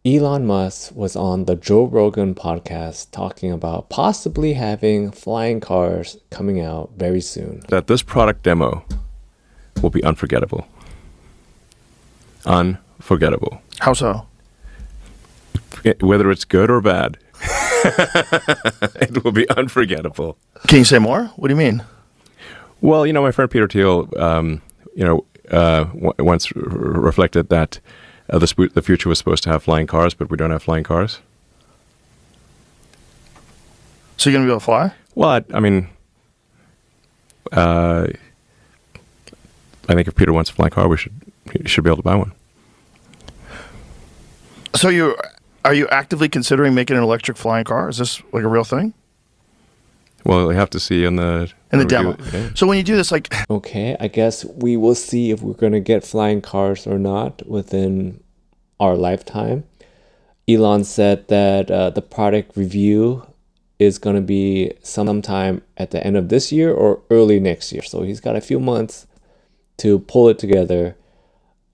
Elon Musk was on the Joe Rogan podcast talking about possibly having flying cars coming out very soon. That this product demo will be unforgettable. Unforgettable. How so? Whether it's good or bad, it will be unforgettable. Can you say more? What do you mean? Well, my friend Peter Thiel, once reflected that the future was supposed to have flying cars, but we don't have flying cars. So you're going to be able to fly? Well, I think if Peter wants a flying car, he should be able to buy one. So are you actively considering making an electric flying car? Is this like a real thing? Well, we have to see in the demo. So when you do this, Okay, I guess we will see if we're going to get flying cars or not within our lifetime. Elon said that the product review is going to be sometime at the end of this year or early next year. So he's got a few months to pull it together.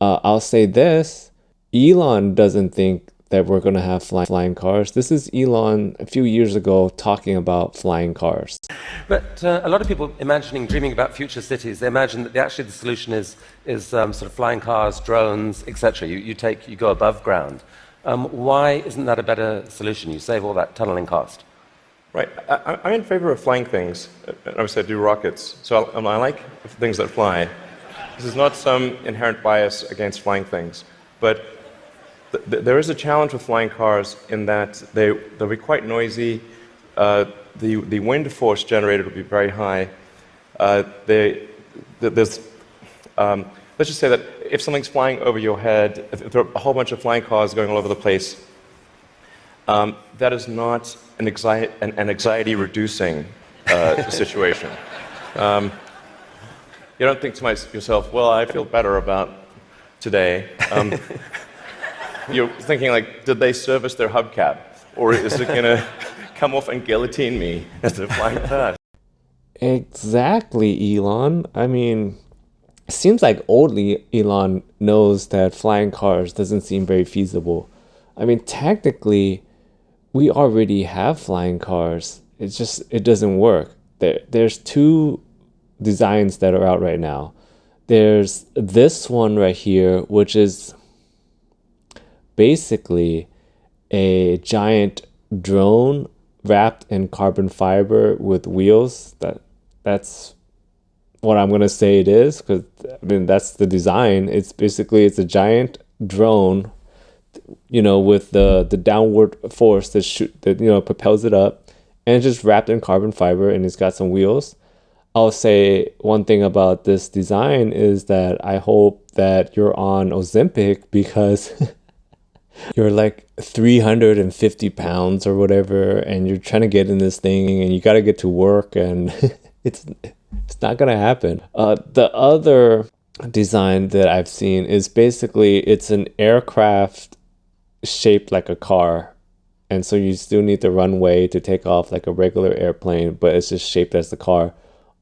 I'll say this, Elon doesn't think that we're going to have flying cars. This is Elon a few years ago talking about flying cars. But a lot of people dreaming about future cities, they imagine that actually the solution is sort of flying cars, drones, etc. You go above ground. Why isn't that a better solution? You save all that tunneling cost. Right. I'm in favor of flying things. Obviously, I do rockets. So I like things that fly. This is not some inherent bias against flying things. But there is a challenge with flying cars in that they'll be quite noisy. The wind force generated will be very high. Let's just say that if something's flying over your head, if there are a whole bunch of flying cars going all over the place, that is not an anxiety-reducing situation. You don't think to yourself, well, I feel better about today. You're thinking, did they service their hubcap? Or is it going to come off and guillotine me as they're flying past? Exactly, Elon. It seems like old Elon knows that flying cars doesn't seem very feasible. Technically, we already have flying cars. It doesn't work. There's two designs that are out right now. There's this one right here, which is basically a giant drone wrapped in carbon fiber with wheels. That's what I'm going to say it is, because that's the design. It's a giant drone, with the downward force that propels it up, and it's just wrapped in carbon fiber, and it's got some wheels. I'll say one thing about this design is that I hope that you're on Ozempic, because you're like 350 pounds or whatever, and you're trying to get in this thing, and you got to get to work, and it's not going to happen. The other design that I've seen is basically it's an aircraft shaped like a car. And so you still need the runway to take off like a regular airplane, but it's just shaped as the car.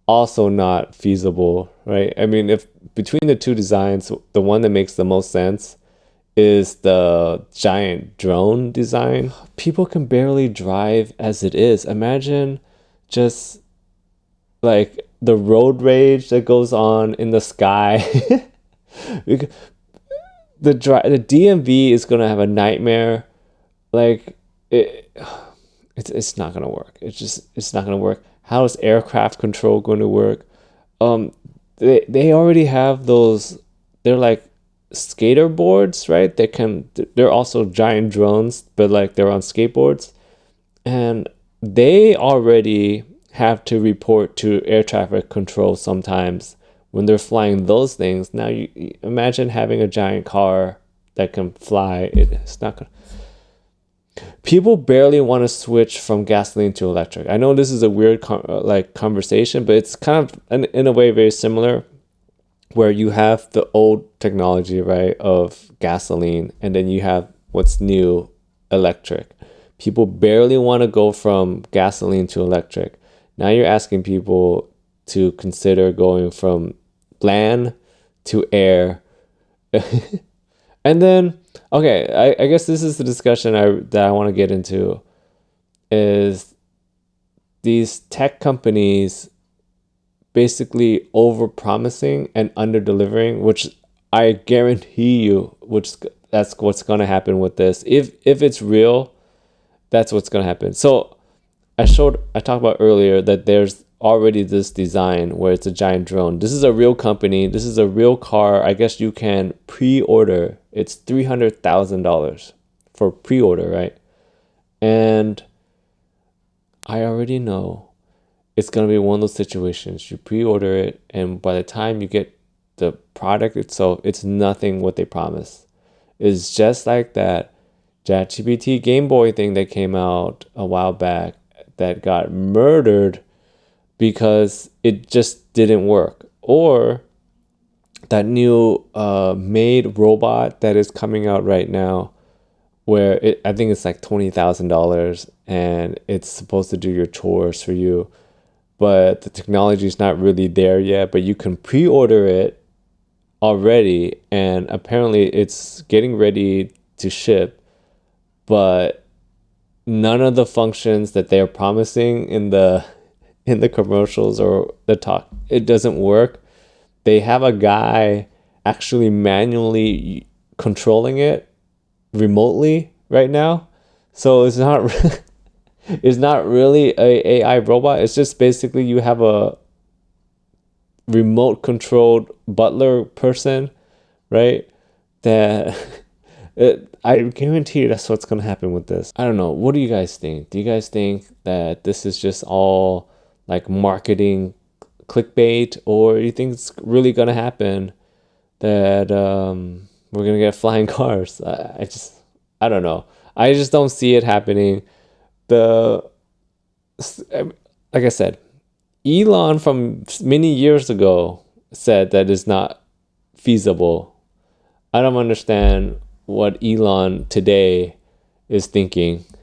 Also not feasible, right? If between the two designs, the one that makes the most sense is the giant drone design. People can barely drive as it is. Imagine just like the road rage that goes on in the sky. The DMV is gonna have a nightmare. It's not gonna work. It's not gonna work. How is aircraft control going to work? They already have those. They're like skater boards, right? They're also giant drones, but they're on skateboards, and they already have to report to air traffic control sometimes when they're flying those things. Now you imagine having a giant car that can fly. It's not gonna. People barely want to switch from gasoline to electric. I know this is a weird conversation, but it's kind of in a way very similar, where you have the old technology, right, of gasoline, and then you have what's new, electric. People barely want to go from gasoline to electric. Now you're asking people to consider going from land to air. And then, okay, I guess this is the discussion that I want to get into is these tech companies basically over promising and under delivering, which I guarantee you, that's what's gonna happen with this. If it's real, that's what's gonna happen. So I talked about earlier that there's already this design where it's a giant drone. This is a real company. This is a real car. I guess you can pre-order. It's $300,000 for pre-order, right? And I already know it's gonna be one of those situations. You pre-order it, and by the time you get the product itself, it's nothing what they promise. It's just like that ChatGPT Game Boy thing that came out a while back that got murdered because it just didn't work. Or that new maid robot that is coming out right now, where I think it's like $20,000 and it's supposed to do your chores for you, but the technology is not really there yet. But you can pre-order it already, and apparently it's getting ready to ship, but none of the functions that they're promising in the commercials or the talk, it doesn't work. They have a guy actually manually controlling it remotely right now, so it's not it's not really a AI robot. It's just basically you have a remote controlled butler person, right? That I guarantee you that's what's going to happen with this. I don't know. What do you guys think? Do you guys think that this is just all like marketing clickbait, or do you think it's really going to happen that we're going to get flying cars? I don't know. I just don't see it happening. Like I said, Elon from many years ago said that it's not feasible. I don't understand what Elon today is thinking.